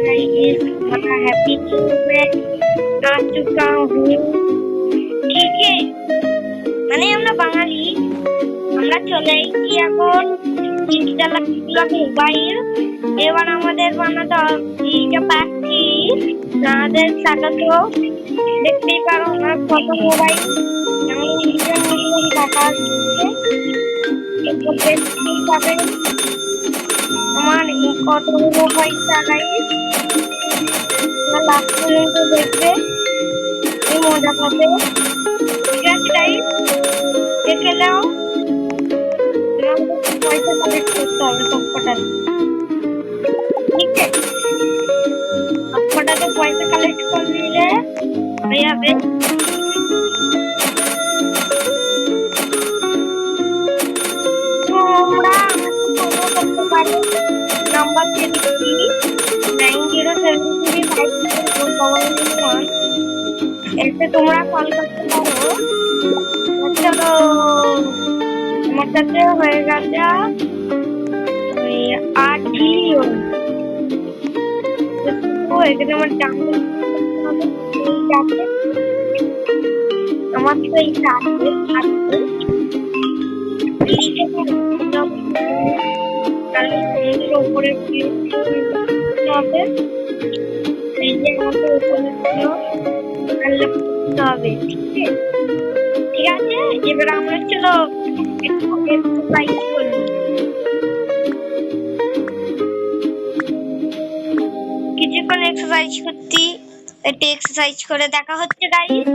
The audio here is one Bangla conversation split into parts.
गाइस, बड़ा हैप्पी न्यू ईयर आ चुका हूँ। ठीक है, মানে আমরা বাঙালি, আমরা চলে এসেছি এখন ডিজিটাল মোবাইল। এবার আমাদের বানাতে হবে পাচ্ছি আমাদের স্বাগত। দেখতেই পারো আমার কত মোবাইল, টাকা পাবেন আমার কত মোবাইল চালাই লাস্ট পর্যন্ত দেখবে, মজা পাবে। ঠিক আছে গাইস, দেখে নাও। পয়সা কালেক্ট করতে হবে সবকটাতে, ঠিক আছে? সবকটাতে পয়সা কালেক্ট করে নিলে হয়ে যাবে। তোমরা আমাকে ফলো করতে পারো, নাম্বার দিয়ে দিচ্ছি 90733541। এতে তোমরা কল করতে পারো। চলো, আমার কাছে হয়ে গেছে 8 বিলিয়ন। এখানে আমার আমার তো এই উপরে হবে, এই যে আমাকে উপরে হবে। ঠিক আছে, এবার আমরা চলো এক্সারসাইজ করি। কিছুক্ষণ এক্সারসাইজ করতে, একটু এক্সারসাইজ করে দেখা হচ্ছে গাইস।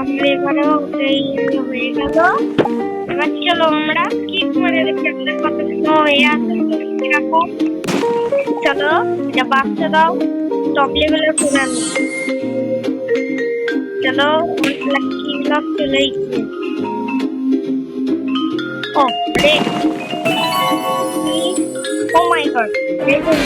আমরা এবারে হয়ে গেল। এবার চলো আমরা কিক মারে দেখি আমাদের কত হয়ে আছে। এরকম চলো, এটা বাচ্চা দাও, টপ লেভেলের ফোন আনি। চলো, লাকি ব্লক চলে এসেছে। ও রে, ও মাই গড, দেখুন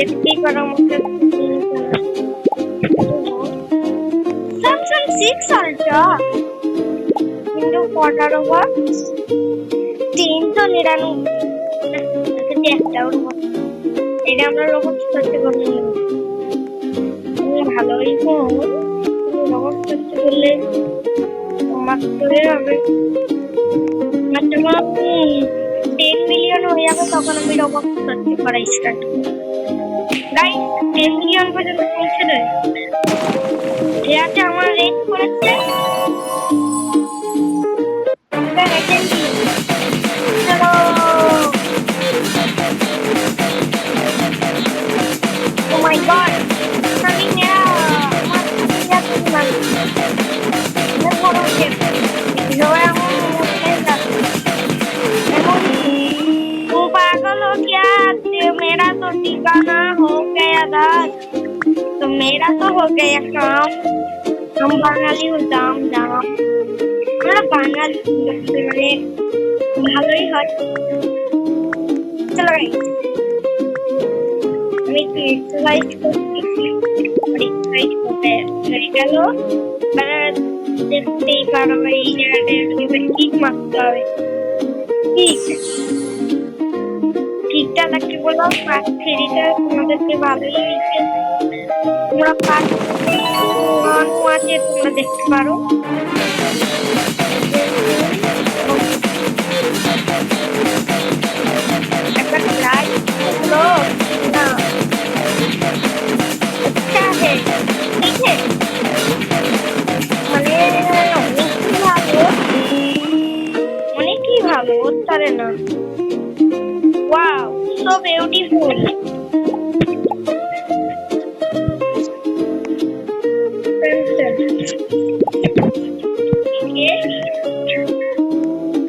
দেখতেই পারো আমাকে স্যামসাং 6 আলট্রা কিন্তু 15 ওয়াট 399 একটা ওর মতো। এটা আমরা রোবট করতে পারবো, ভালোই ফোন। রোবট করতে করলে মাত্রই হবে, মাত্র 10 মিলিয়ন হয়ে যাবে, তখন আমি রোবট করতে পারা স্টার্ট করবো। গাইস 10 মিলিয়ন পর্যন্ত পৌঁছে দেয়। ঠিক আছে, আমার রেট করেছে Oh my god, coming out. तू पागल हो क्या? मेरा तो ठिकाना हो गया था, तो मेरा तो हो गया काम। हम বাঙালি হতাম দাম, আমরা বাঙালি মানে ভালোই হয়। চলো গাইস, আমি একটু এক্সারসাইজ করছি, এক্সারসাইজ করতে হয়ে গেল। দেখতেই পারো এই জায়গাটা কিক মারতে হবে। কিকটা তাকে বললাম পার্ট 3টা তোমাদেরকে ভালোই হয়েছে। তোমরা পার্ট 1 আছে, তোমরা দেখতে পারো। একটা লাইক लो ना, अच्छा है, ठीक है। মানে অনেকই ভালো উত্তরে না। Wow, so beautiful.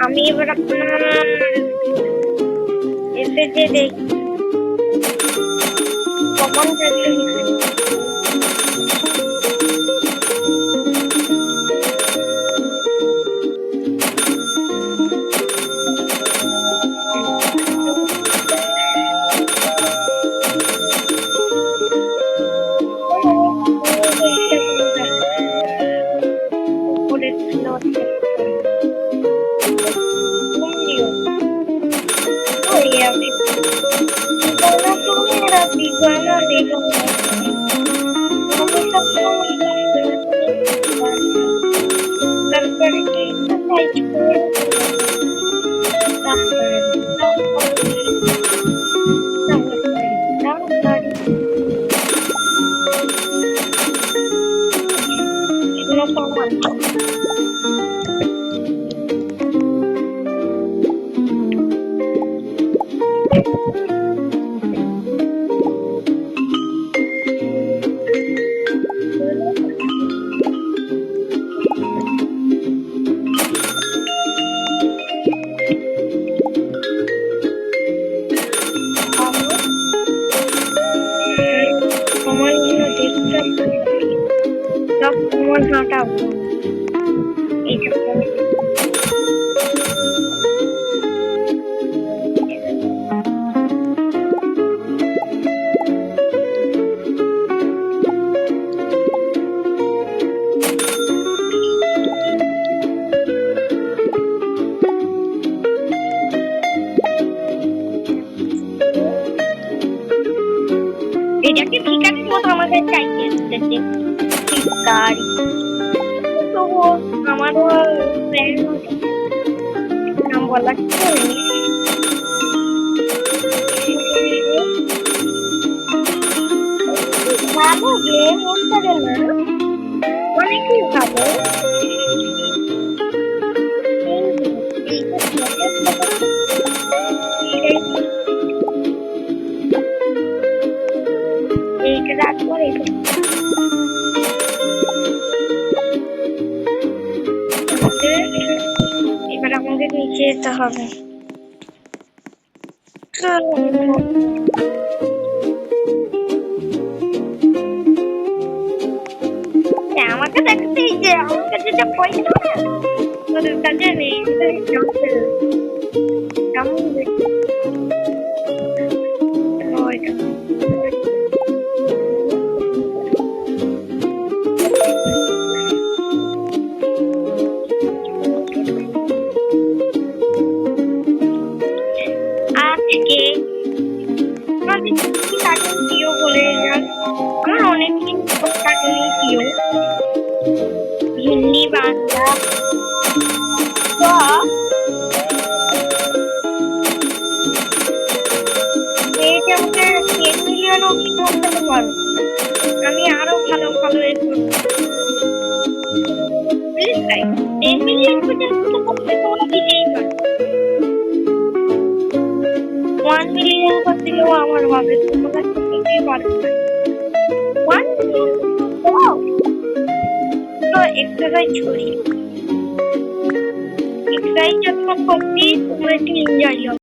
আমি এবার আপনার এতে যে দেখি কমন থাকলে এটাকে ভিখারির মতো আমাদের চাইতে এসেছে ভিখারি। তো আমারও ফ্রেন্ড নাম বলা ভালো গেম ওস্তাদের না অনেকই ভালো। এইটা রাত করে এবার আমাদের নিচে যেতে হবে। আমাকে দেখতে যে আমার কাছে যা পয়সা না তোদের কাছে নেই। কেমন আজকে আমাদের কার্টুন প্রিয় বলে আমার অনেক কার্টুনই প্রিয়, হিন্দি বাংলা সব। আমাকে 10 মিলিয়ন অব্দি পৌঁছাতে পারো, আমি আরো ভালো ভালো 10 মিলিয়ন পর্যন্ত তো করতে তোমার দিতেই পারো। 1 মিলিয়ন করতেও আমার হবে, তোমার কাছে দিতেই পারো। 1 মিলিয়ন তো এক্সারসাইজ করি, এক্সারসাইজ যখন করবি তোমরা একটু এনজয় হবে।